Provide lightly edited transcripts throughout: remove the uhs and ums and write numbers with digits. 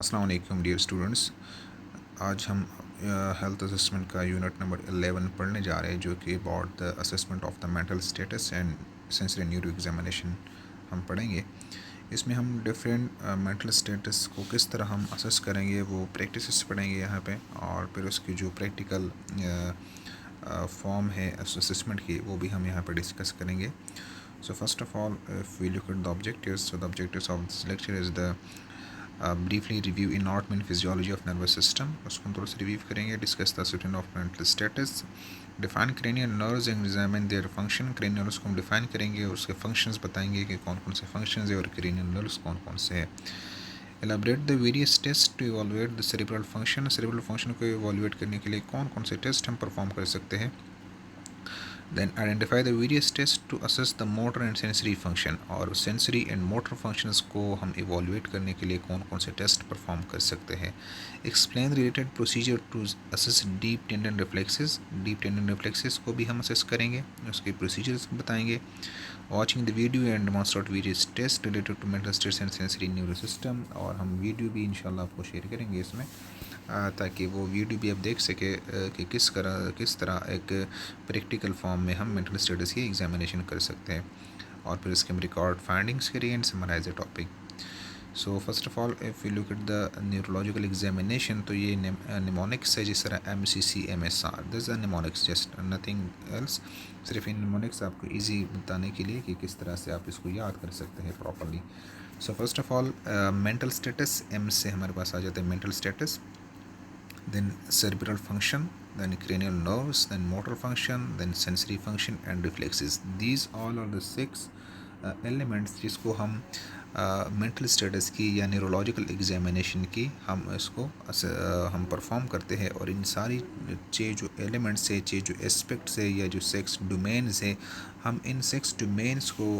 अस्सलाम वालेकुम dear students. आज हम हेल्थ असेसमेंट का यूनिट नंबर 11 पढ़ने जा रहे हैं, जो कि about the assessment of the mental status and sensory neuro examination हम पढ़ेंगे। इसमें हम डिफरेंट मेंटल स्टेटस को किस तरह हम असेस करेंगे वो प्रैक्टिसेस पढ़ेंगे यहाँ पे, और फिर उसकी जो प्रैक्टिकल फॉर्म है असेसमेंट की वो भी हम यहाँ पे डिस्कस करेंगे। So first of all, if we look at the objectives, so the objectives of this lecture is the briefly review anatomy and physiology of nervous system. उसको हम थोड़ा सा रिव्यू करेंगे. Discuss the assessment of mental status. Define cranial nerves and examine their function. Cranial nerves को हम define करेंगे और उसके functions बताएंगे कि कौन कौन से functions है और cranial nerves कौन कौन से है. Elaborate the various tests to evaluate the cerebral function. Cerebral function को evaluate करने के लिए कौन कौन से test हम perform कर सकते हैं. Then identify the various tests to assess the motor and sensory function. और sensory and motor functions को हम evaluate करने के लिए कौन कौन से टेस्ट परफॉर्म कर सकते हैं. Explain related procedure to assess deep tendon reflexes. Deep tendon reflexes को भी हम assess करेंगे, उसके procedures बताएंगे. Watching the video and demonstrate various tests related to mental states and sensory nervous system. और हम वीडियो भी इंशाल्लाह आपको शेयर करेंगे इसमें, ताकि वो वीडियो भी आप देख सके कि किस तरह एक प्रैक्टिकल फॉर्म में हम मेंटल स्टेटस की एग्जामिनेशन कर सकते हैं. और फिर इसके हम रिकॉर्ड फाइंडिंग्स करिए and summarise the topic. So first of all if you look at the neurological examination, तो ये निमोनिक्स है, जिस तरह MCC MSR, this the mnemonics, just nothing else. सिर्फ इन निमोनिक्स आपको ईजी बताने के लिए कि किस तरह से आप इसको याद कर सकते हैं properly. So first of all mental status, M से हमारे पास आ जाता है mental status, then cerebral function, then cranial nerves, then motor function, then sensory function and reflexes. These all are the six elements जिसको हम मेंटल स्टेटस की या neurological examination की हम इसको हम परफॉर्म करते हैं. और इन सारी जो एलिमेंट्स है, जो एस्पेक्ट्स है या जो सेक्स डोमेन्स है, हम इन सेक्स डोमेन्स को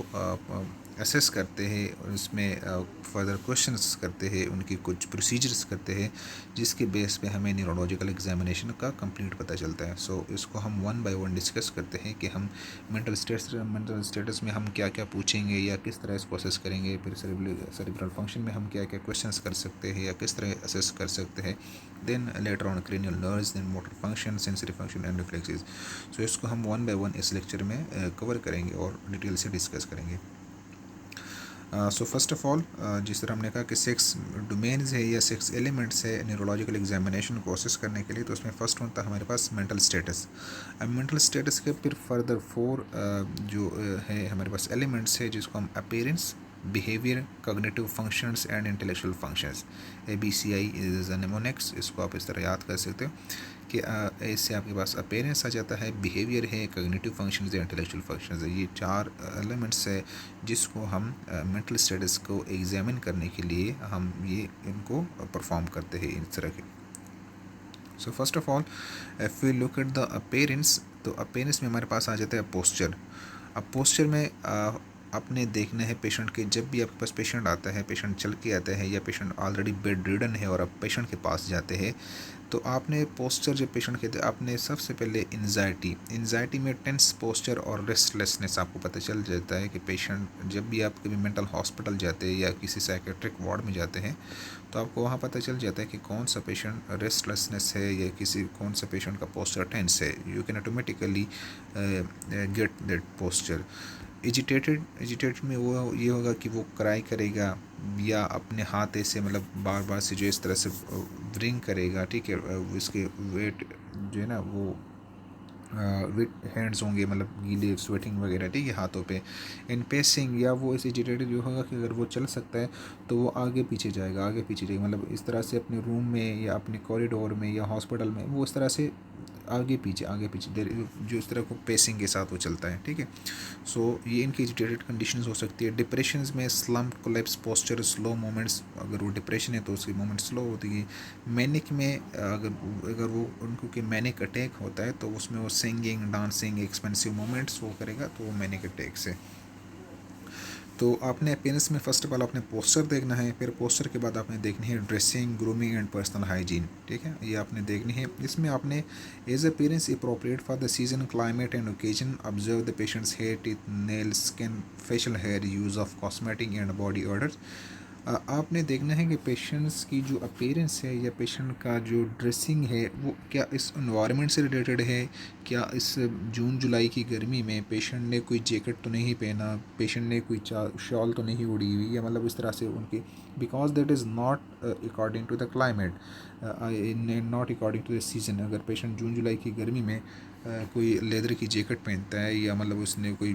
असेस करते हैं और इसमें फर्दर क्वेश्चंस करते हैं, उनकी कुछ प्रोसीजर्स करते हैं, जिसके बेस पे हमें न्यूरोलॉजिकल एग्जामिनेशन का कंप्लीट पता चलता है. सो इसको हम वन बाय वन डिस्कस करते हैं कि हम मेंटल स्टेटस में हम क्या क्या पूछेंगे या किस तरह इसको असेस करेंगे. फिर सेरिब्रल फंक्शन में हम क्या क्या क्वेश्चंस कर सकते हैं या किस तरह असेस कर सकते हैं. Then later on cranial nerves, then motor function, sensory function and reflexes. So इसको हम वन बाय वन इस लेक्चर में कवर करेंगे और डिटेल से डिस्कस करेंगे. सो फर्स्ट ऑफ ऑल, जिस तरह हमने कहा कि सिक्स डोमेन्स है या सिक्स एलिमेंट्स है न्यूरोलॉजिकल एग्जामिनेशन को असेस करने के लिए, तो उसमें फर्स्ट होता है हमारे पास मेंटल स्टेटस. अब मेंटल स्टेटस के फिर फर्दर फोर जो है हमारे पास एलिमेंट्स है, जिसको हम appearance, behaviour, cognitive functions and intellectual functions, ABCI is a mnemonics. इसको आप इस तरह याद कर सकते हो कि इससे आपके पास अपीयरेंस आ जाता है, बिहेवियर है, कॉग्निटिव फंक्शंस है, इंटेलेक्चुअल फंक्शंस है. ये चार एलिमेंट्स है जिसको हम मेंटल स्टेटस को एग्जामिन करने के लिए हम ये इनको परफॉर्म करते हैं इस तरह के. So first of all if we look at the appearance, तो अपीयरेंस में हमारे पास आ जाता है पोस्चर. अब पोस्चर में आपने देखना है पेशेंट के, जब भी आपके पास पेशेंट आता है, पेशेंट चल के आता है या पेशेंट ऑलरेडी बेड रिडन है और आप पेशेंट के पास जाते हैं, तो आपने पोस्चर जब पेशेंट के, आपने सबसे पहले एनजाइटी में टेंस पोस्चर और रेस्टलेसनेस आपको पता चल जाता है कि पेशेंट जब भी आप कभी मेंटल हॉस्पिटल जाते हैं या किसी साइकेट्रिक वार्ड में जाते हैं, तो आपको वहाँ पता चल जाता है कि कौन सा पेशेंट रेस्टलेसनेस है या कौन सा पेशेंट का पोस्चर टेंस है. You can automatically get that posture. Agitated में वो ये होगा कि वो क्राई करेगा या अपने हाथ ऐसे मतलब बार बार से जो इस तरह से व्रिंग करेगा, ठीक है. उसके वेट जो है ना वो वेट हैंड्स होंगे, मतलब गीले स्वेटिंग वगैरह, ठीक है, हाथों पे. इन पेसिंग, या वो ऐसे एजिटेटेड जो होगा कि अगर वो चल सकता है तो वो आगे पीछे जाएगा, मतलब इस तरह से अपने रूम में या अपने कॉरिडोर में या हॉस्पिटल में वो इस तरह से आगे पीछे जो इस तरह को पेसिंग के साथ वो चलता है, ठीक है. सो ये इनकी एजिटेटेड कंडीशंस हो सकती है. डिप्रेशन में slump, collapse posture, slow moments, अगर वो डिप्रेशन है तो उसकी मोमेंट स्लो होती है. मैनिक में अगर वो उनको कि मैनिक अटैक होता है तो उसमें वो सिंगिंग, डांसिंग, एक्सपेंसिव मोमेंट्स वो करेगा, तो वो मैनिक अटैक से. तो आपने अपीयरेंस में फर्स्ट ऑफ ऑल आपने पोस्चर देखना है, फिर पोस्चर के बाद आपने देखनी है dressing, grooming and personal hygiene, ठीक है, ये आपने देखनी है. इसमें आपने as appearance appropriate for the season, climate and occasion, observe the patients hair, teeth, nails, skin, facial hair, use of cosmetic and body odour. आपने देखना है कि पेशेंट्स की जो अपीयरेंस है या पेशेंट का जो ड्रेसिंग है वो क्या इस एनवायरनमेंट से रिलेटेड है, क्या इस जून जुलाई की गर्मी में पेशेंट ने कोई जैकेट तो नहीं पहना, पेशेंट ने कोई शॉल तो नहीं उड़ी हुई, या मतलब इस तरह से उनकी, because that is not according to the climate, not according to the season. अगर पेशेंट जून जुलाई की गर्मी में कोई लेदर की जैकेट पहनता है या मतलब उसने कोई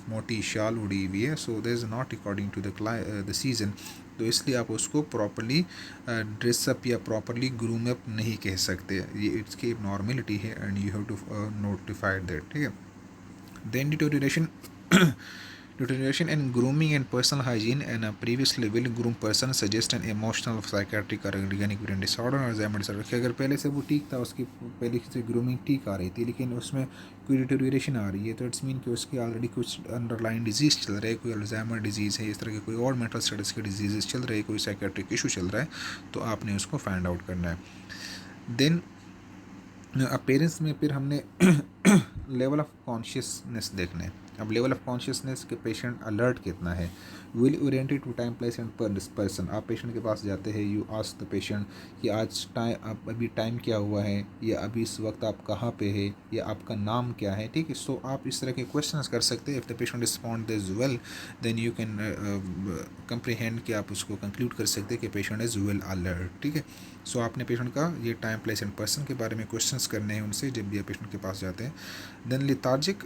मोटी शाल उड़ी हुई है, so that is not according to the season. तो इसलिए आप उसको प्रॉपरली ड्रेसअप या प्रॉपरली ग्रूम अप नहीं कह सकते, ये इसकी नॉर्मेलिटी है and you have to notified that, ठीक है। Then deterioration Deterioration in grooming and personal hygiene and a previously well-groomed person suggest an emotional, psychiatric or organic brain disorder और Alzheimer disorder। कि अगर पहले से वो ठीक था, उसकी पहले से ग्रूमिंग ठीक आ रही थी, लेकिन उसमें कोई डिटोरिएशन आ रही है, तो इट्स मीन कि उसकी ऑलरेडी कुछ अंडरलाइन डिजीज़ चल रहा है, कोई अल्जाइमर डिजीज़ है, इस तरह के कोई और मेंटल स्टेटस की डिजीज़ चल रही है, कोई साइकेट्रिक इशू चल रहा है, तो आपने उसको फाइंड आउट करना है। देन पेरेंट्स में फिर हमने लेवल ऑफ कॉन्शियसनेस देखना है। अब लेवल ऑफ कॉन्शियसनेस के पेशेंट अलर्ट कितना है, will oriented to time place and person. आप पेशेंट के पास जाते हैं, यू आस्क द पेशेंट कि आज टाइम, अब अभी टाइम क्या हुआ है, या अभी इस वक्त आप कहाँ पे है, या आपका नाम क्या है, ठीक है। सो आप इस तरह के क्वेश्चंस कर सकते हैं। If the patient respond this well, then you can comprehend कि आप उसको कंक्लूड कर सकते हैं कि पेशेंट इज़ वेल अलर्ट, ठीक है। सो आपने पेशेंट का ये टाइम प्लेस एंड पर्सन के बारे में क्वेश्चंस करने हैं उनसे जब भी आप पेशेंट के पास जाते हैं। Then lethargic,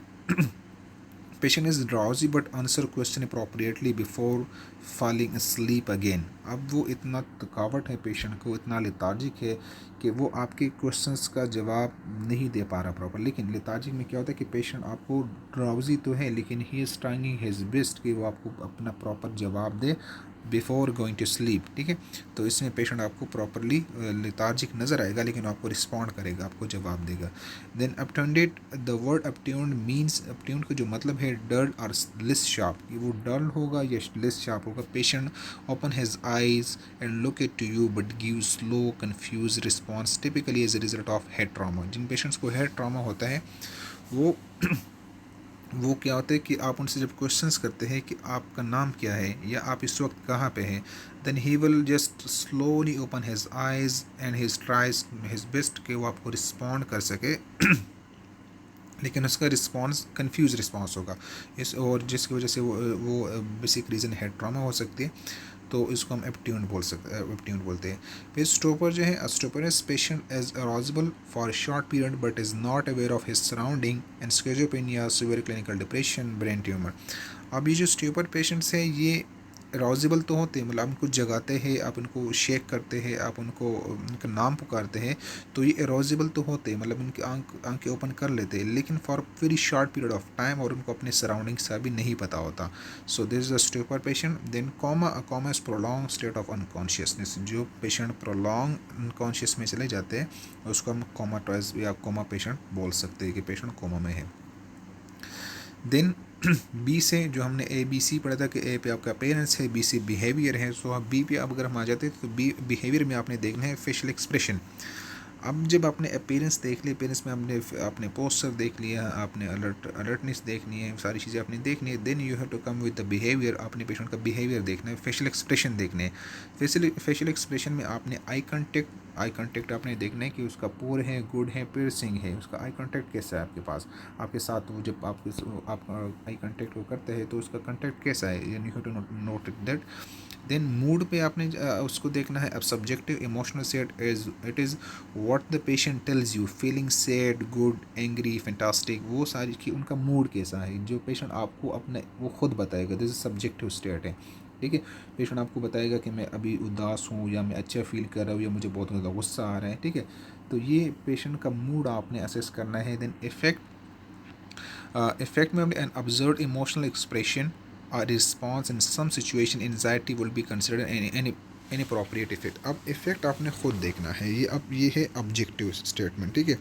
patient is drowsy but answer question appropriately before falling sleep again. अब वो इतना थकावट है पेशेंट को, इतना लिथार्जिक है कि वो आपके क्वेश्चंस का जवाब नहीं दे पा रहा प्रॉपर। लेकिन लिथार्जिक में क्या होता है कि पेशेंट आपको ड्राउजी तो है, लेकिन he is trying his best कि वो आपको अपना प्रॉपर जवाब दे बिफोर गोइंग टू स्लीप, ठीक है। तो इसमें पेशेंट आपको प्रॉपरली लिथार्जिक नज़र आएगा, लेकिन आपको रिस्पॉन्ड करेगा, आपको जवाब देगा। देन अपट्यून्ड, द वर्ड अपट्यून्ड मीन्स, अपट्यून्ड का जो मतलब है डल और लेस शार्प, कि वो डल होगा या लेस शार्प होगा। Patient open his eyes and look it to you but give slow confuse response typically as a result of head trauma. जिन पेशेंट्स को हेड ट्रामा होता है वो वो क्या होता है कि आप उनसे जब क्वेश्चंस करते हैं कि आपका नाम क्या है या आप इस वक्त कहाँ पे हैं, then he will just slowly open his eyes and his tries his best कि वो आपको रिस्पॉन्ड कर सके लेकिन उसका रिस्पॉन्स कंफ्यूज रिस्पॉन्स होगा इस, और जिसकी वजह से वो बेसिक रीज़न हेड ट्रॉमा हो सकती है। तो इसको हम एप्ट्यून्ड बोलते हैं। फिर स्टोपर जो है, stupor is patient as arousable for a short period but is not aware of his surrounding and schizophrenia, severe clinical depression, brain tumour. अब ये जो स्टोपर पेशेंट्स हैं ये अराउजेबल तो होते हैं, मतलब आप उनको जगाते हैं, आप उनको शेक करते हैं, आप उनको उनका नाम पुकारते हैं, तो ये अराउजेबल तो होते हैं, मतलब उनकी आंखें ओपन कर लेते हैं, लेकिन for very short period of time, और उनको अपने सराउंडिंग्स का भी नहीं पता होता। So this is a stupor patient. Then coma is prolong state of unconsciousness. जो पेशेंट प्रोलॉन्ग अनकॉन्शियस में चले जाते हैं उसको हम कोमाटॉइज या कोमा पेशेंट बोल सकते हैं कि पेशेंट कोमा में है। देन बी से जो हमने ए बी सी पढ़ा था कि ए पे आपका पेरेंट्स है, बी से बिहेवियर है। सो अब बी पे अब अगर हम आ जाते हैं तो बी बिहेवियर में आपने देखना है फेशियल एक्सप्रेशन। अब जब आपने अपीयरेंस देख ली, अपीयरेंस में आपने पोस्चर देख लिया, आपने अलर्टनेस देखनी है, सारी चीज़ें आपने देखनी है, then you have to come with the behaviour. आपने पेशेंट का बिहेवियर देखना है, फेशियल एक्सप्रेशन देखने हैं। फेशियल एक्सप्रेशन में आपने आई कांटेक्ट आपने देखना है कि उसका पुअर है, गुड है, पियर्सिंग है, उसका आई कांटेक्ट कैसा है आपके पास, आपके साथ वो जब आप आई कांटेक्ट को करते हैं तो उसका कांटेक्ट कैसा है, you have to note that. Then mood पे आपने उसको देखना है। अब subjective emotional state is it is what the patient tells you, feeling sad, good, angry, fantastic, वो सारी कि उनका मूड कैसा है, जो पेशेंट आपको अपने वो खुद बताएगा, दिस इज सब्जेक्टिव स्टेट है, ठीक है। पेशेंट आपको बताएगा कि मैं अभी उदास हूँ या मैं अच्छा फील कर रहा हूँ या मुझे बहुत ज़्यादा गुस्सा आ रहा है, ठीक है। तो ये पेशेंट का मूड आपने असेस करना है। देन इफेक्ट में हमने an observe emotional expression or response in some situation anxiety will be considered any appropriate effect। अब इफ़ेक्ट आपने खुद देखना है, ये है ऑब्जेक्टिव स्टेटमेंट, ठीक है।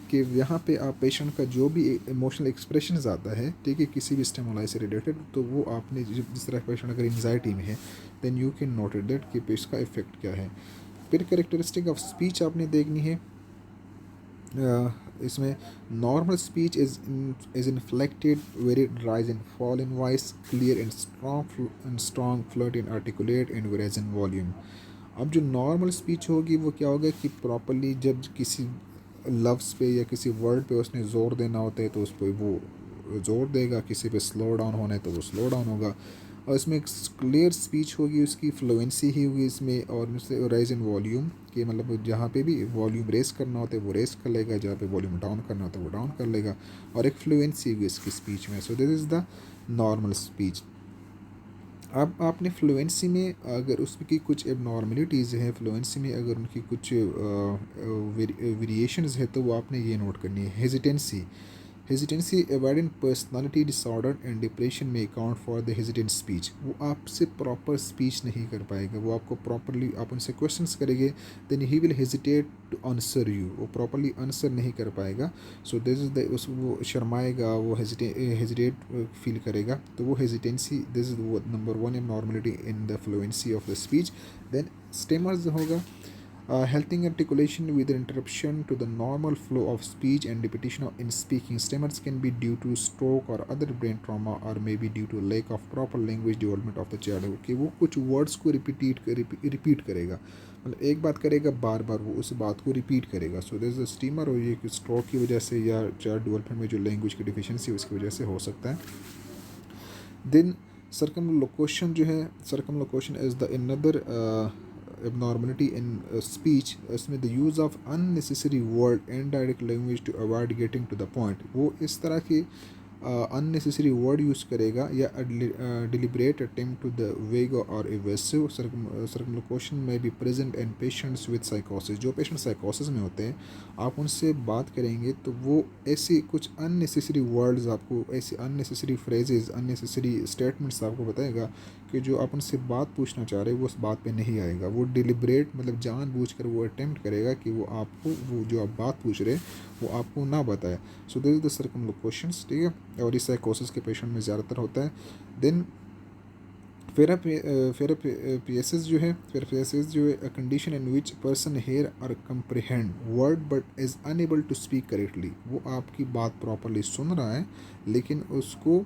कि यहाँ पे आप पेशेंट का जो भी इमोशनल एक्सप्रेशन आता है, ठीक है, किसी भी स्टिमुलाई से रिलेटेड, तो वो आपने जिस तरह पेशेंट अगर एंजाइटी में है then you can note that कि इसका इफेक्ट क्या है। फिर कैरेक्टरिस्टिक ऑफ स्पीच आपने देखनी है। इसमें normal speech is inflicted very rise and fall in voice clear and strong flirt in articulate and varies in volume. अब जो नॉर्मल स्पीच होगी वो क्या होगा कि प्रॉपरली जब किसी लफ्ज़ पे या किसी वर्ड पे उसने ज़ोर देना होता है तो उस पर वो ज़ोर देगा, किसी पे स्लो डाउन होना है तो वो स्लो डाउन होगा। और इसमें एक क्लियर स्पीच होगी, उसकी फ्लुएंसी ही होगी इसमें, और उससे राइज इन वॉल्यूम कि मतलब जहाँ पे भी वॉल्यूम रेस करना होता है वो रेस कर लेगा, जहाँ पे वॉल्यूम डाउन करना होता है वो डाउन कर लेगा, और एक फ्लुएंसी होगी इसकी स्पीच में। सो this is the normal speech. अब आपने फ्लुएंसी में अगर उसकी कुछ एबनॉर्मलिटीज़ हैं, फ्लुएंसी में अगर उनकी कुछ वेरिएशंस है तो वो आपने ये नोट करनी है। Hesitancy avoidant personality disorder and depression में account for the hesitant speech. वो आपसे प्रॉपर स्पीच नहीं कर पाएगा, वो आपको प्रॉपरली, आप उनसे क्वेश्चंस करेंगे then he will hesitate to answer you, वो प्रॉपरली आंसर नहीं कर पाएगा। सो दिस इज द, उस वो शर्माएगा, वो हेजिटेट फील करेगा, तो वो hesitancy, this is number one normality in the fluency of the speech. Then stammers होगा, halting articulation with interruption to the normal flow of speech and repetition in speaking. Stammers can be due to stroke or other brain trauma or maybe due to lack of proper language development of the child. कि वो कुछ words को repeat करेगा, मतलब एक बात करेगा बार बार वो उस बात को रिपीट करेगा। सो दिस इज स्टीमर, और ये स्ट्रोक की वजह से या चाइल्ड डेवलपमेंट में जो लैंग्वेज की डिफिशेंसी है उसकी वजह से हो सकता है। देन सर्कमलोकेशन जो है, circumlocution is the another abnormality in speech। इसमें the use of unnecessary word and direct language to avoid getting to the point। वो इस तरह की unnecessary word यूज़ करेगा या deliberate attempt to the vague or evasive। circumlocution may be present in patients with psychosis। जो patient साइकोसिस में होते हैं, आप उनसे बात करेंगे तो वो ऐसी कुछ unnecessary words आपको, ऐसी unnecessary phrases, unnecessary statements आपको बताएगा कि जो आप उनसे बात पूछना चाह रहे हैं वो उस बात पे नहीं आएगा। वो डिलिब्रेट, मतलब जानबूझकर वो अटेम्प्ट करेगा कि वो आपको, वो जो आप बात पूछ रहे हैं वो आपको ना बताए। सो दिस इज द सर्कमलोकेशंस, ठीक है, और इस साइकोसिस के पेशेंट में ज़्यादातर होता है। देन फेरापियासिस जो है, फेरापियासिस जो है a condition in which person hear और comprehend word but is unable to speak correctly. वो आपकी बात प्रॉपरली सुन रहा है लेकिन उसको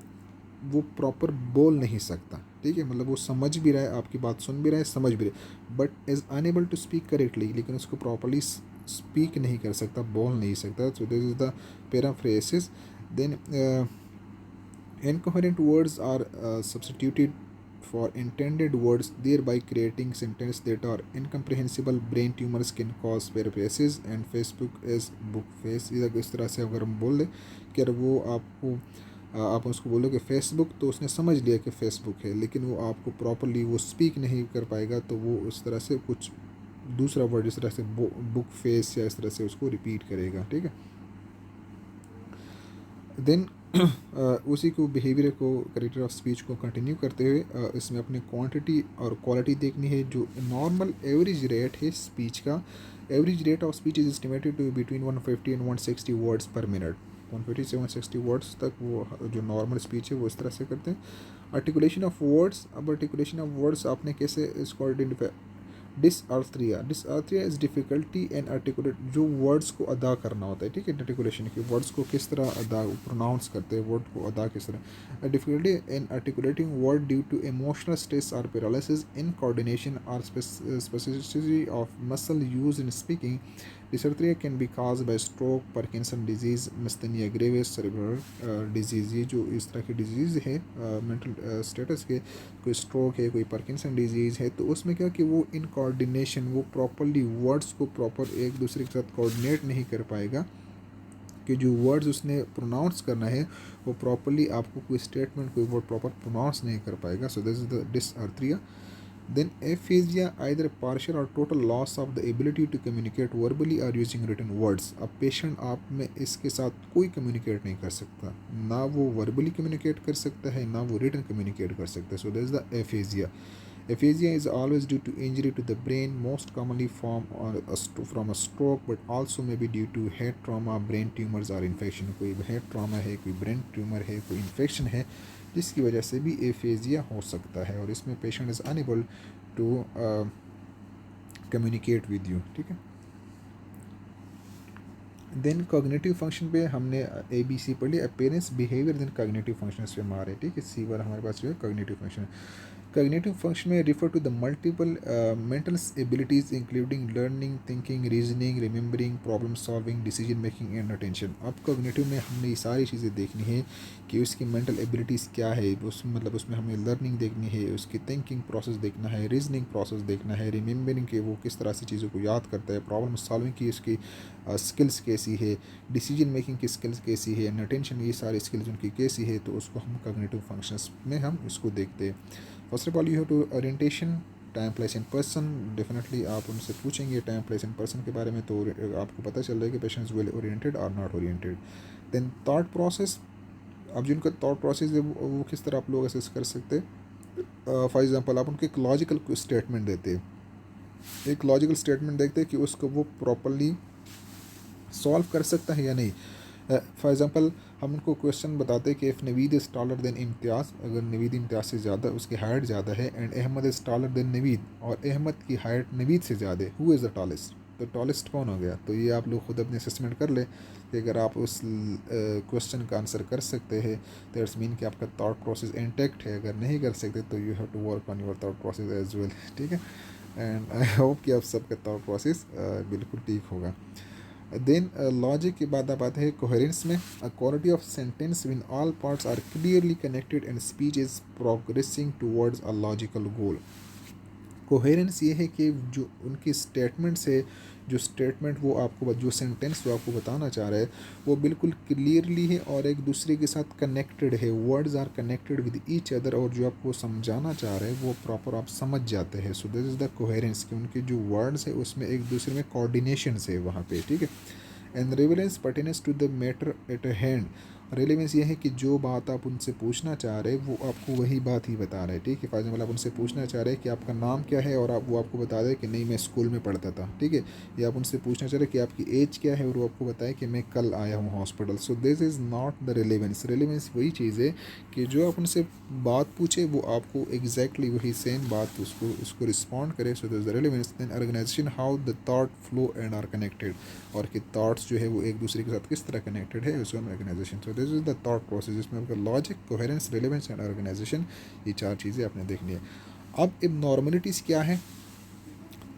वो प्रॉपर बोल नहीं सकता, ठीक है, मतलब वो समझ भी रहा है, आपकी बात सुन भी रहा है, समझ भी रहा है, but is unable to speak correctly, लेकिन उसको प्रॉपरली स्पीक नहीं कर सकता, बोल नहीं सकता। So this is the paraphrasis. Then incoherent words are substituted for intended words, thereby creating sentences that are incomprehensible। brain tumors can cause paralysis and Facebook is book face। इस तरह से अगर हम बोल दें कि अगर वो आपको, आप उसको बोलो कि फेसबुक, तो उसने समझ लिया कि फेसबुक है, लेकिन वो आपको प्रॉपरली वो स्पीक नहीं कर पाएगा, तो वो उस तरह से कुछ दूसरा वर्ड इस तरह से बुक फेस या इस तरह से उसको रिपीट करेगा, ठीक है। देन उसी को बिहेवियर को, करेक्टर ऑफ स्पीच को कंटिन्यू करते हुए इसमें अपने क्वांटिटी और क्वालिटी देखनी है। जो नॉर्मल एवरेज रेट है स्पीच का, average rate of speech is estimated to between 150 and 160 words per minute. 150 से 160 वर्ड्स तक वो जो नॉर्मल स्पीच है वो इस तरह से करते हैं। आर्टिकुलेशन ऑफ वर्ड्स, अब आर्टिकुलेशन ऑफ वर्ड्स आपने कैसे इसको identify, dysarthria is difficulty and articulate, जो वर्ड्स को अदा करना होता है, ठीक है, आर्टिकुलेशन के वर्ड्स को किस तरह अदा प्रोनाउंस करते हैं, वर्ड को अदा किस तरह, difficulty in articulating word due to emotional stress और पैरालिसिस इन कोऑर्डिनेशन और specificity of muscle use in speaking. Dysarthria can be cause by stroke, Parkinson disease, myasthenia gravis, cerebral disease. ये जो इस तरह की डिजीज़ है मेंटल स्टेटस के, कोई स्ट्रोक है, कोई पार्किंसन डिजीज़ है, तो उसमें क्या कि वो इन कोऑर्डिनेशन, वो प्रॉपरली वर्ड्स को प्रॉपर एक दूसरे के साथ कोऑर्डिनेट नहीं कर पाएगा कि जो वर्ड्स उसने प्रोनाउंस करना है वो प्रॉपरली, आपको कोई स्टेटमेंट, कोई वर्ड प्रॉपर प्रोनाउंस नहीं कर पाएगा। So this is the dysarthria. Then aphasia, either partial or total loss of the ability to communicate verbally or using written words। अब पेशेंट आप में इसके साथ कोई कम्युनिकेट नहीं कर सकता, ना वो वर्बली कम्युनिकेट कर सकता है ना वो रिटन कम्युनिकेट कर सकता है। So that is the aphasia. Aphasia is always due to injury to the brain, most commonly from a stroke, but also may be due to head trauma, brain tumors or infection। कोई head trauma है, कोई brain tumor है, कोई infection है, जिसकी वजह से भी एफेजिया हो सकता है, और इसमें patient is unable to communicate with you, ठीक है। देन कॉग्निटिव फंक्शन पे हमने ABC पढ़ लिया, appearance, behaviour, then cognitive functions पे हम आ रहे हैं, ठीक है। C1 हमारे पास जो है कॉग्निटिव फंक्शन। Cognitive function में refer to the multiple mental abilities including learning, thinking, reasoning, remembering, problem solving, decision making and attention। अब cognitive में हमने ये सारी चीज़ें देखनी है कि उसकी mental abilities क्या है, मतलब उसमें हमें learning देखनी है, उसकी thinking process देखना है, reasoning process देखना है, remembering कि वो किस तरह से चीज़ों को याद करता है, problem solving की उसकी स्किल्स कैसी है, डिसीजन मेकिंग की स्किल्स कैसी है, एंड अटेंशन, ये सारी स्किल्स उनकी कैसी है, तो उसको हम कॉग्निटिव फंक्शंस में हम इसको देखते हैं। First of all you have to orientation, time place and person. Definitely आप उनसे पूछेंगे टाइम प्लेस एंड पर्सन के बारे में, तो आपको पता चल रहा है कि पेशेंट इज वेल ओरिएंटेड और not oriented. Then thought process, अब जिनका थॉट प्रोसेस है वो किस तरह आप लोग असेस कर सकते हैं। फॉर एग्जांपल आप उनके एक लॉजिकल स्टेटमेंट देते हैं, एक लॉजिकल स्टेटमेंट देखते हैं कि उसको वो प्रॉपरली सॉल्व कर सकता है या नहीं। फॉर एग्ज़ाम्पल हम उनको क्वेश्चन बताते हैं कि if Naveed is taller than Imtiaz, अगर नवीद इम्तियाज़ से ज़्यादा, उसकी हाइट ज़्यादा है, and Ahmed is taller than Naveed, और अहमद की हाइट नवीद से ज़्यादा है, हु इज़ द टॉलेस्ट, तो टॉलेस्ट कौन हो गया। तो ये आप लोग खुद अपने असेसमेंट कर ले कि अगर आप उस क्वेश्चन का आंसर कर सकते हैं तो इट्स मीन कि आपका थॉट प्रोसेस इंटैक्ट है। अगर नहीं कर सकते तो you have to work on your thought process as well, ठीक है। एंड आई होप कि आप सबका थॉट प्रोसेस बिल्कुल ठीक होगा। देन लॉजिक की बात आप आते हैं कोहेरेंस में, a quality of sentence when all parts are clearly connected and speech is progressing towards a logical goal. Coherence ये है कि जो उनकी स्टेटमेंट्स है, जो स्टेटमेंट वो आपको, जो सेंटेंस वो आपको बताना चाह रहा है वो बिल्कुल क्लियरली है और एक दूसरे के साथ कनेक्टेड है, words are connected with each other, और जो आपको समझाना चाह रहे हैं वो प्रॉपर आप समझ जाते हैं। सो दिस इज़ द कोहेरेंस, कि उनके जो वर्ड्स है उसमें एक दूसरे में कोऑर्डिनेशन है वहाँ पे, ठीक है। And relevance pertinence to the matter at hand, relevance ये है कि जो बात आप उनसे पूछना चाह रहे हैं वो आपको वही बात ही बता रहे हैं, ठीक है। फॉर एग्जाम्पल आप उनसे पूछना चाह रहे हैं कि आपका नाम क्या है, और वो आपको बता दें कि नहीं मैं स्कूल में पढ़ता था, ठीक है। या आप उनसे पूछना चाह रहे हैं कि आपकी एज क्या है, और वो आपको बताए कि मैं कल आया हूँ hospital. So this is not the relevance. Relevance वही चीज़ है कि जो आप उनसे बात पूछे वो आपको एग्जैक्टली वही सेम बात उसको रिस्पॉन्ड करे। So this the relevance. Then organisation, how the thought flow and are connected, और कि थॉट्स जो है वो एक दूसरे के साथ किस तरह कनेक्टेड है, उसको हम organisation. So this is the thought process, जिसमें आपका logic, coherence, relevance and organisation, ये चार चीज़ें आपने देखनी है। अब इबनॉर्मलिटीज़ क्या है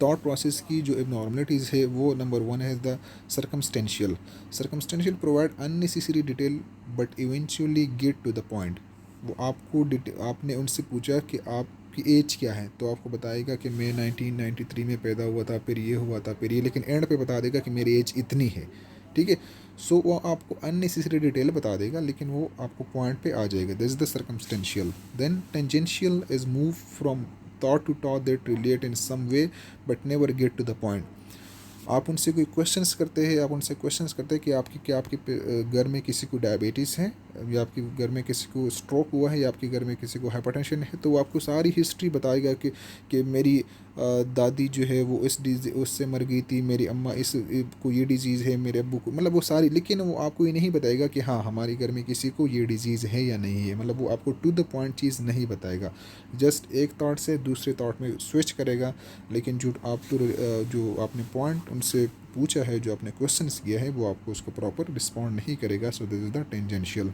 थॉट प्रोसेस की? जो इबनॉर्मलिटीज़ है वो नंबर वन है the circumstantial. Circumstantial provide unnecessary detail but eventually get to the point. वो आपको आपने उनसे पूछा कि आपकी एज क्या है, तो आपको बताएगा कि मैं 1993 में पैदा हुआ था, फिर ये हुआ था, फिर ये, लेकिन एंड पे बता देगा कि मेरी एज इतनी है, ठीक है। सो वो आपको अननेसेसरी डिटेल बता देगा, लेकिन वो आपको पॉइंट पे आ जाएगा। This is the circumstantial. Then tangential is move from thought to thought that relate in some way but never get to the point। आप उनसे कोई क्वेश्चंस करते हैं, आप उनसे क्वेश्चंस करते हैं कि आपके घर में किसी को डायबिटीज़ है, या आपके घर में किसी को स्ट्रोक हुआ है, या आपके घर में किसी को हाइपरटेंशन है, तो वो आपको सारी हिस्ट्री बताएगा कि मेरी दादी जो है वो इस डिजीज उससे मर गई थी, मेरी अम्मा को ये डिज़ीज़ है, मेरे अब्बू को, मतलब वो सारी, लेकिन वो आपको ये नहीं बताएगा कि हाँ हमारे घर में किसी को ये डिज़ीज़ है या नहीं है, मतलब वो आपको टू द पॉइंट चीज़ नहीं बताएगा। जस्ट एक थॉट से दूसरे थॉट में स्विच करेगा, लेकिन जो आपने पॉइंट उनसे पूछा है, जो आपने क्वेश्चन किया है, वो आपको उसको प्रॉपर रिस्पॉन्ड नहीं करेगा। So this is the tangential.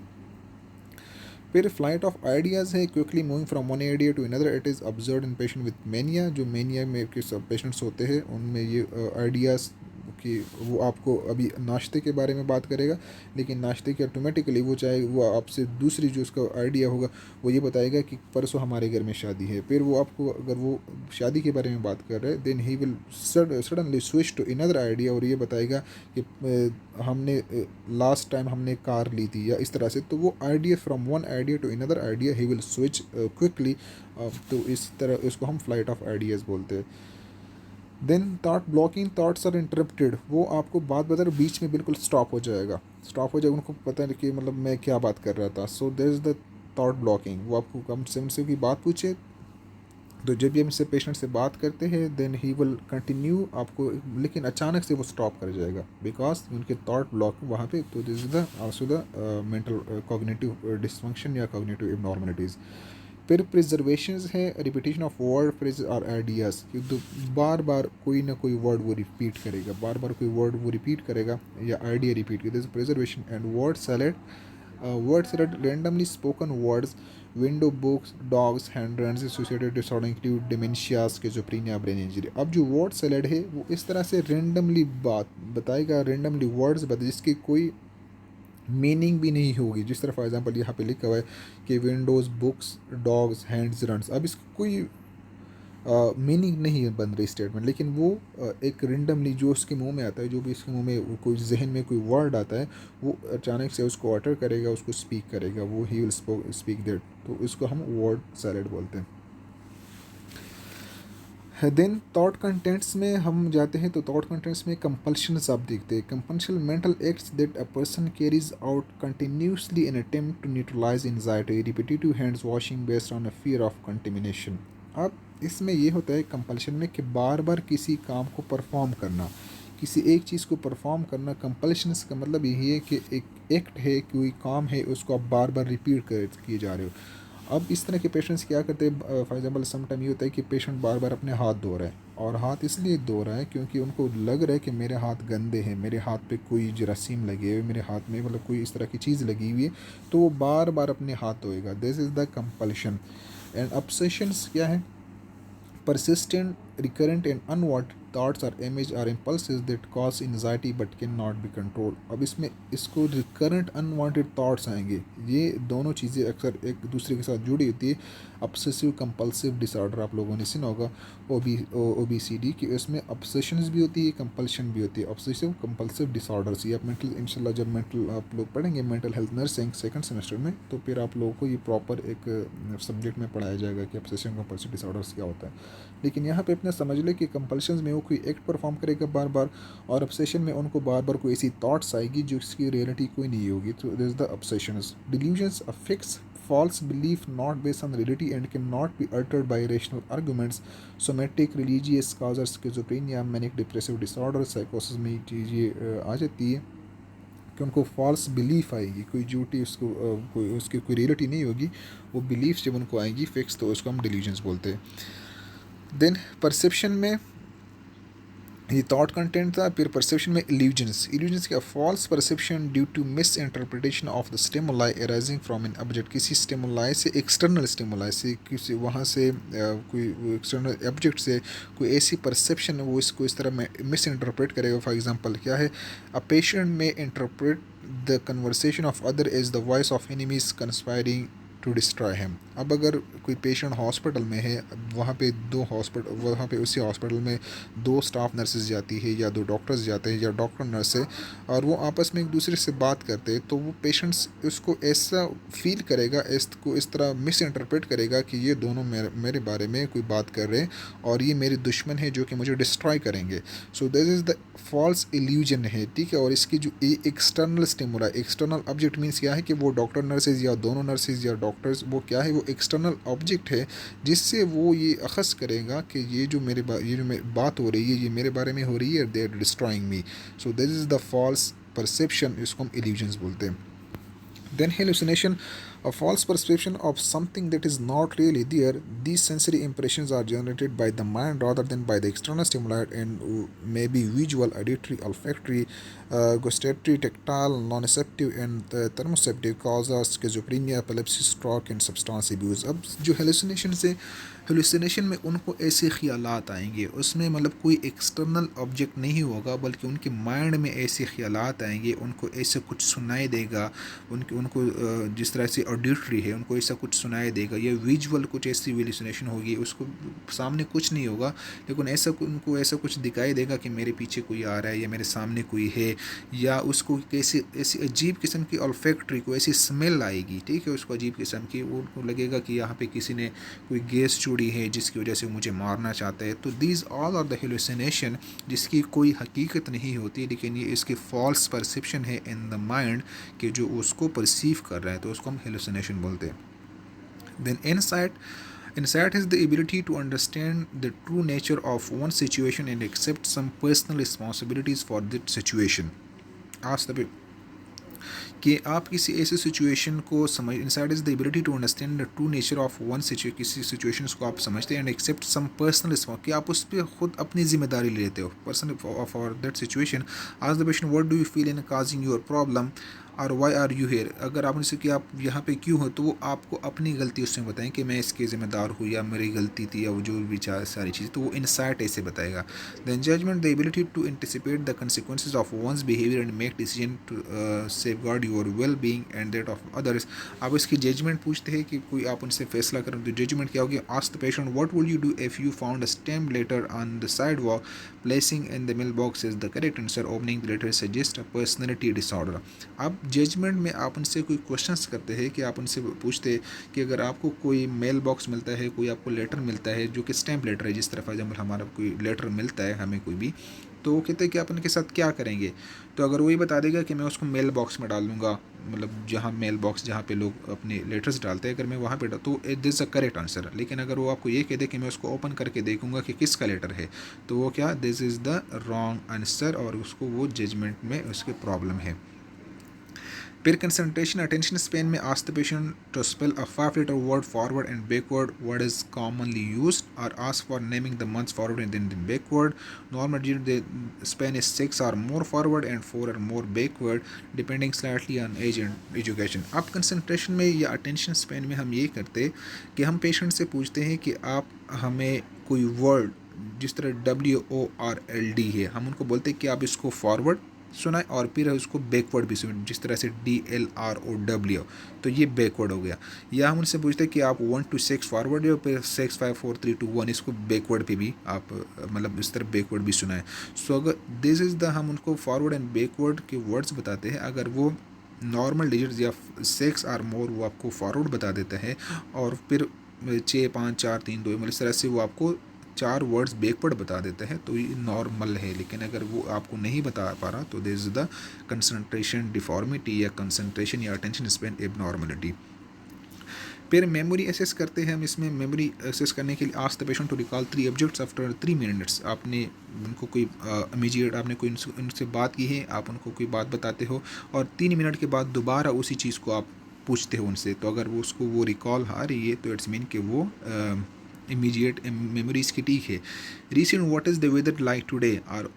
फिर फ्लाइट ऑफ आइडियाज़ है, quickly moving from one idea to another, it is observe in patient with mania. जो मेनिया में के सब पेशेंट्स होते हैं उनमें ये आइडियाज़ कि वो आपको अभी नाश्ते के बारे में बात करेगा, लेकिन नाश्ते के ऑटोमेटिकली वो चाहे वो आपसे दूसरी जो उसका आइडिया होगा वो ये बताएगा कि परसों हमारे घर में शादी है। फिर वो आपको, अगर वो शादी के बारे में बात कर रहे हैं, then he will suddenly switch to another idea, और ये बताएगा कि हमने लास्ट टाइम हमने कार ली थी, या इस तरह से। तो वो idea from one idea to another idea he will switch quickly. तो इस तरह इसको हम फ्लाइट ऑफ आइडियाज़ बोलते हैं। Then thought blocking, thoughts are interrupted, वो आपको बात बता रहे बीच में बिल्कुल स्टॉप हो जाएगा, उनको पता नहीं कि मतलब मैं क्या बात कर रहा था। So there is the thought blocking. वो आपको कम से उनसे की बात पूछे, तो जब भी हम इससे पेशेंट से बात करते हैं देन ही विल कंटिन्यू आपको, लेकिन अचानक से वो स्टॉप कर जाएगा बिकॉज उनके थॉट ब्लॉक वहाँ पे। तो this is the also the mental cognitive dysfunction या कॉग्निटिव इबनॉर्मलिटीज़। फिर प्रिजर्वेशन है रिपीटेशन ऑफ वर्ड फ्रेज और आइडियाज़ कि बार बार कोई ना कोई वर्ड वो रिपीट करेगा, बार बार कोई वर्ड वो रिपीट करेगा या आइडिया रिपीट करेगा, preservation. And word salad randomly spoken words, window books, dogs, hand runs associated disorder include dementia, schizophrenia, brain injury. अब जो वर्ड सैलेड है वो इस तरह से रैंडमली बात बताएगा, रैंडमली वर्ड्स बताए जिसकी कोई मीनिंग भी नहीं होगी। जिस तरह फॉर एग्जांपल यहाँ पे लिखा हुआ है कि Windows, books, dogs, hands, runs. अब इसकी कोई मीनिंग नहीं है बन रही स्टेटमेंट, लेकिन वो एक रेंडमली जो उसके मुंह में आता है, जो भी इसके मुंह में कोई जहन में कोई वर्ड आता है, वो अचानक से उसको अटर करेगा, उसको स्पीक करेगा, वो ही विल स्पीक दैट। तो इसको हम वर्ड सैलेड बोलते हैं। देन थॉट कंटेंट्स में हम जाते हैं, तो थॉट कंटेंट्स में कंपल्शंस आप देखते हैं। Compulsion mental acts that a person carries out continuously in attempt to neutralise anxiety, repetitive hands washing based on a fear of contamination. अब इसमें ये होता है कंपल्शन में कि बार बार किसी काम को परफॉर्म करना, किसी एक चीज़ को परफॉर्म करना। कंपल्शंस का मतलब यही है कि एक एक्ट है, कोई काम है, उसको आप बार बार रिपीट कर किए जा रहे हो। अब इस तरह के पेशेंट्स क्या करते हैं, फॉर एग्जांपल सम टाइम ये होता है कि पेशेंट बार बार अपने हाथ धो रहा है, और हाथ इसलिए धो रहा है क्योंकि उनको लग रहा है कि मेरे हाथ गंदे हैं, मेरे हाथ पे कोई जरासीम लगे हुए, मेरे हाथ में मतलब कोई इस तरह की चीज़ लगी हुई है, तो वो बार बार अपने हाथ धोएगा। This is the compulsion. And obsessions क्या है, persistent, recurrent and unwanted thoughts or image or impulses that cause anxiety but cannot be controlled। अब इसमें इसको रिकरेंट अनवांटेड थॉट्स आएंगे, ये दोनों चीज़ें अक्सर एक दूसरे के साथ जुड़ी होती है। ऑब्सेसिव कंपल्सिव डिसऑर्डर आप लोगों ने सुना होगा, OBCD, कि उसमें ऑब्सेशंस भी होती है, कंपल्शन भी होती है। ऑब्सेसिव कंपल्सिव डिसऑर्डर्स ये आप मेंटल, इंशाल्लाह जब मेंटल आप लोग पढ़ेंगे mental health nursing second semester में, तो फिर आप लोगों को ये प्रॉपर एक सब्जेक्ट में पढ़ाया जाएगा कि ऑब्सेसिव कंपल्सिव डिसऑर्डर्स क्या होता है। लेकिन यहाँ पे अपना समझ ले कि कंपल्शन में वो कोई एक्ट परफॉर्म करेगा बार बार, और ऑब्सेशन में उनको बार बार कोई ऐसी थॉट्स आएगी जो इसकी रियलिटी कोई नहीं होगी। तो this is the obsessions. Delusions a fix false belief not based on reality and cannot be altered by rational arguments। somatic religious causes schizophrenia, manic depressive disorder, psychosis में ये चीज़ें आ जाती है कि उनको फॉल्स बिलीफ आएगी, कोई झूठी उसको कोई उसकी कोई रियलिटी नहीं होगी, वो बिलीफ जब उनको आएंगी फिक्स, तो उसको हम डिल्यूजन्स बोलते हैं। देन परसेप्शन में ये थॉट कंटेंट था। फिर परसेप्शन में इल्यूजन्स क्या, false perception due to misinterpretation of the stimuli arising from an object. किसी स्टिमुलाई से, एक्सटर्नल स्टिमुलाई से, किसी वहाँ से कोई एक्सटर्नल ऑब्जेक्ट से कोई ऐसी परसेप्शन है वो इसको इस तरह मिस इंटरप्रेट करेगा। फॉर एग्जांपल क्या है, a patient may interpret the conversation of other as the voice of enemies conspiring to destroy him. अब अगर कोई पेशेंट हॉस्पिटल में है, वहाँ पे उसी हॉस्पिटल में दो स्टाफ नर्सेज जाती है या दो डॉक्टर्स जाते हैं या डॉक्टर नर्स है, और वो आपस में एक दूसरे से बात करते हैं, तो वो पेशेंट्स उसको ऐसा फील करेगा, इसको इस तरह मिस इंटरप्रेट करेगा कि ये दोनों मेरे बारे में कोई बात कर रहे हैं और ये मेरे दुश्मन है जो कि मुझे डिस्ट्रॉय करेंगे। So this is the false illusion है, ठीक है। और इसकी जो external stimuli, external object means क्या है कि वो डॉक्टर नर्सेज या दोनों नर्सेज या डॉक्टर्स, वो क्या है, वो एक्सटर्नल ऑब्जेक्ट है जिससे वो ये अखज़ करेगा कि ये जो बात हो रही है ये मेरे बारे में हो रही है, they are destroying me. So this is the false perception, इसको हम इल्यूजन्स बोलते हैं। Then hallucination, a false perception of something that is not really there. These sensory impressions are generated by the mind rather than by the external stimuli, and may be visual, auditory, olfactory, gustatory, tactile, nociceptive, and thermoceptive, causes schizophrenia, epilepsy, stroke, and substance abuse। अब जो hallucination में उनको ऐसे ख्यालात आएंगे, उसमें मतलब कोई एक्सटर्नल ऑब्जेक्ट नहीं होगा, बल्कि उनके माइंड में ऐसे ख्यालात आएंगे, उनको ऐसे कुछ सुनाई देगा, उनको जिस तरह से ऑडिटरी है उनको ऐसा कुछ सुनाई देगा, या विजुअल कुछ ऐसी हेलुसिनेशन होगी, उसको सामने कुछ नहीं होगा लेकिन उनको ऐसा कुछ दिखाई देगा कि मेरे पीछे कोई आ रहा है या मेरे सामने कोई है, या उसको कैसी ऐसी अजीब किस्म की ऑल्फैक्टरी को ऐसी स्मेल आएगी, ठीक है, उसको अजीब किस्म की, उनको लगेगा कि यहाँ पे किसी ने कोई गैस छोड़ी है जिसकी वजह से मुझे मारना चाहता है। तो these all are the hallucination जिसकी कोई हकीकत नहीं होती, लेकिन ये इसके फॉल्स परसेप्शन है इन द माइंड कि जो उसको परसीव कर रहा है, तो उसको हम हेलुसिनेशन बोलते हैं। Then Insight is the ability to understand the true nature of one situation and accept some personal responsibilities for that situation। आज तभी कि आप किसी ऐसे सिचुएशन को समझ insight is the ability to understand the true nature of one किसी situation को आप समझते हैं and accept some personal response कि आप उस पर खुद अपनी जिम्मेदारी ले लेते हो पर्सन फॉर दैट सिचुएशन। आज the question what do you feel in causing your problem और वाई आर यू हेयर। अगर आप उनसे कि आप यहाँ पे क्यों हो तो वो आपको अपनी गलती उसमें बताएं कि मैं इसके ज़िम्मेदार हूँ या मेरी गलती थी या वो जो भी सारी चीज़ तो वो इनसाइट ऐसे बताएगा। Then judgement the ability to anticipate the consequences of one's behaviour and make decision to safeguard your well being and that of others. आप इसकी जजमेंट पूछते हैं कि कोई आप उनसे फैसला करें तो जजमेंट क्या होगी। Ask the patient what would you do if you found a stamp letter on the sidewalk placing in the mailbox is the correct answer opening the letter suggest a personality disorder. आप judgement में आप उनसे कोई questions करते हैं कि आप उनसे पूछते हैं कि अगर आपको कोई मेल बॉक्स मिलता है कोई आपको लेटर मिलता है जो कि स्टैम्प लेटर है जिस तरह फॉर एग्जाम्पल हमारा कोई लेटर मिलता है हमें कोई भी तो वो कहते हैं कि आप उनके साथ क्या करेंगे। तो अगर वही बता देगा कि मैं उसको मेल बॉक्स में डाल दूँगा मतलब जहाँ मेल बॉक्स जहाँ पे लोग अपने लेटर्स डालते हैं अगर मैं वहाँ पे तो this is a correct answer. लेकिन अगर वो आपको ये कह दे कि मैं उसको ओपन करके देखूँगा कि किसका लेटर है तो वो क्या this is the wrong answer और उसको वो जजमेंट में उसके प्रॉब्लम है। Peer concentration attention span may ask the patient to spell a 5-letter word forward and backward what is commonly used or ask for naming the months forward and then backward. Normal the span is 6 or more forward and 4 or more backward depending slightly on age and education. अब concentration में या attention span में हम ये करते कि हम patient से पूछते हैं कि आप हमें कोई वर्ड जिस तरह WORLD है हम उनको बोलते हैं कि आप इसको फॉरवर्ड सुना और फिर उसको बैकवर्ड भी सुना जिस तरह से DLROW तो ये बैकवर्ड हो गया। या हम उनसे पूछते हैं कि आप 1 to 6 फॉरवर्ड या फिर 6 5 4 3 2 1 इसको बैकवर्ड पे भी आप मतलब इस तरह बैकवर्ड भी सुना है। सो अगर दिस इज़ द हम उनको फॉरवर्ड एंड बैकवर्ड के वर्ड्स बताते हैं अगर वो नॉर्मल डिजिट्स या 6 और मोर वो आपको फॉरवर्ड बता देता है और फिर 6 5 4 3 2 मतलब इस तरह से वो आपको 4 वर्ड्स बैकवर्ड बता देते हैं तो ये नॉर्मल है। लेकिन अगर वो आपको नहीं बता पा रहा तो this is the concentration deformity या कंसंट्रेशन या अटेंशन स्पैन एबनॉर्मलिटी। फिर मेमोरी एसेस करते हैं हम इसमें मेमोरी एसेस करने के लिए ask the patient to recall 3 objects after 3 minutes. आपने उनको कोई इमीडिएट आपने कोई उनसे बात की है आप उनको कोई बात बताते हो और 3 मिनट के बाद दोबारा उसी चीज़ को आप पूछते हो उनसे तो अगर वो उसको वो रिकॉल आ रही है तो इट्स मीन कि वो इमीडिएट मेमोरीज की ठीक है। Recent what is the weather like today और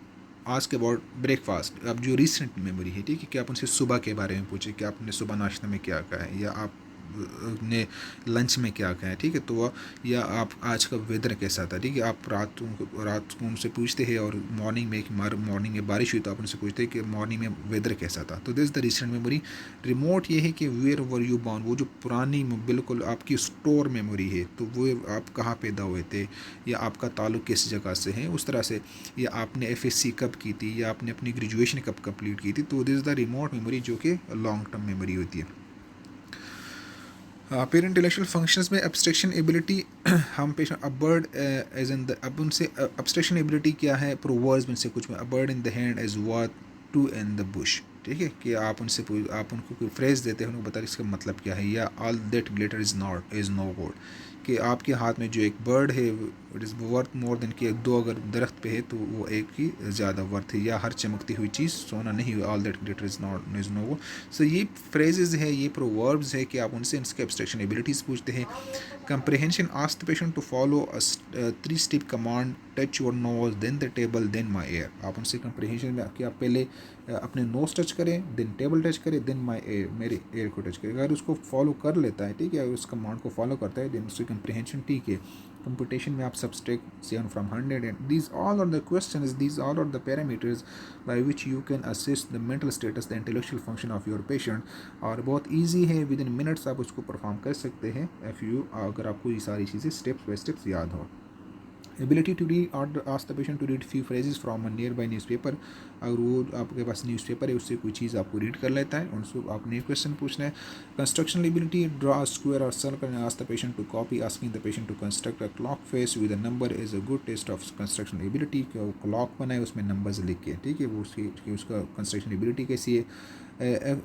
आस्क अबाउट ब्रेकफास्ट। अब जो रिसेंट मेमोरी है ठीक है कि आप उनसे सुबह के बारे में पूछे कि आपने सुबह नाश्ते में क्या खाया है या आप ने लंच में क्या खाया ठीक है तो वह या आप आज का वेदर कैसा था ठीक है। आप रात को उनसे पूछते हैं और मॉर्निंग में बारिश हुई तो आप उनसे पूछते हैं कि मॉर्निंग में वेदर कैसा था तो this the recent memory. Remote ये है कि वेयर वर यू बॉर्न वो जो पुरानी बिल्कुल आपकी स्टोर मेमोरी है तो वो आप कहाँ पैदा हुए थे या आपका ताल्लुक़ किस जगह से है उस तरह से या आपने FSC कब की थी या आपने अपनी ग्रेजुएशन कब कंप्लीट की थी तो this is the remote memory जो कि लॉन्ग टर्म मेमोरी होती है। फिर इंटेलेक्चुअल फंक्शंस में एब्स्ट्रैक्शन एबिलिटी हम patient a bird as in the अब उनसे एब्स्ट्रैक्शन एबिलिटी क्या है प्रोवर्ब्स में से कुछ में a bird in the hand as worth 2 in the bush ठीक है कि आप उनसे आप उनको कोई फ्रेज देते हैं उनको बता इसका मतलब क्या है। या all that glitter is no gold कि आपके हाथ में जो एक बर्ड है it is worth more then कि 2 अगर दरख्त पे है तो वो एक ही ज़्यादा वर्थ है। या हर चमकती हुई चीज़ सोना नहीं हुआ all that glitter is no gold. So ये फ्रेजेस है ये प्रोवर्ब्स है कि आप उनसे इसके एब्स्ट्रैक्शन एबिलिटीज़ पूछते हैं। Comprehension ask the patient to follow a 3-step command touch your nose then the table then my ear। आप उनसे comprehension में कि आप पहले अपने नोज टच करें देन टेबल टच करें देन माई एयर मेरे एयर को टच करें। अगर उसको फॉलो कर लेता है ठीक है उस कमांड को फॉलो करता है देन उसकी कंप्रीहेंशन ठीक है। कंप्यूटेशन में आप subtract 7 from 100 and these all are the questions these all are the parameters by which you can assess the mental status the intellectual function of your patient। और बहुत easy है with in minutes आप उसको perform कर सकते हैं अगर आपको ये सारी चीज़ें स्टेप्स बाय स्टेप्स याद हो। एबिलिटी टू रीड और ask the patient to read few phrases from a nearby newspaper. अगर वो आपके पास न्यूज़पेपर है उससे कोई चीज़ आपको रीड कर लेता है उनसे आपने क्वेश्चन पूछना है। कंस्ट्रक्शन एबिलिटी ड्रा स्क्वायर और circle and ask the patient to copy asking the patient to construct a clock face with a number is a good test of construction ability. वो clock बनाए उसमें numbers लिख के ठीक है वो उसका कंस्ट्रक्शन एबिलिटी कैसी है।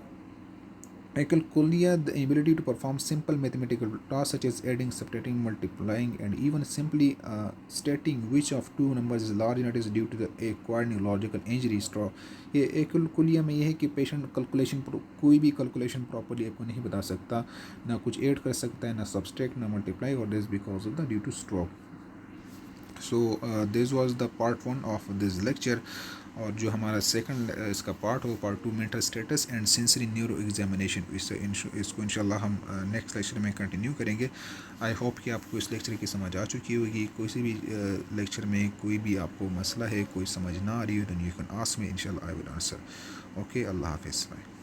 Acalculia, the ability to perform simple mathematical tasks such as adding, subtracting, multiplying, and even simply stating which of two numbers is large enough is due to the acquired neurological injury stroke. ये एक्लकुलिया में ये है कि patient calculation कोई भी calculation properly आपको नहीं बता सकता, ना कुछ ऐड कर सकता है, ना सब्सट्रैक्ट, ना मल्टीप्लाई, और this because of the due two stroke. So this was the part 1 of this lecture. और जो हमारा सेकंड इसका पार्ट हो, part 2, mental status and sensory neuro examination, इसको इंशाल्लाह हम नेक्स्ट लेक्चर में कंटिन्यू करेंगे. आई होप कि आपको इस लेक्चर की समझ आ चुकी होगी. कोई सी भी लेक्चर में कोई भी आपको मसला है, कोई समझ ना आ रही हो, तो यू कैन आस्क मी, इंशाल्लाह आई विल आंसर. ओके, अल्लाह हाफिज़. बाय.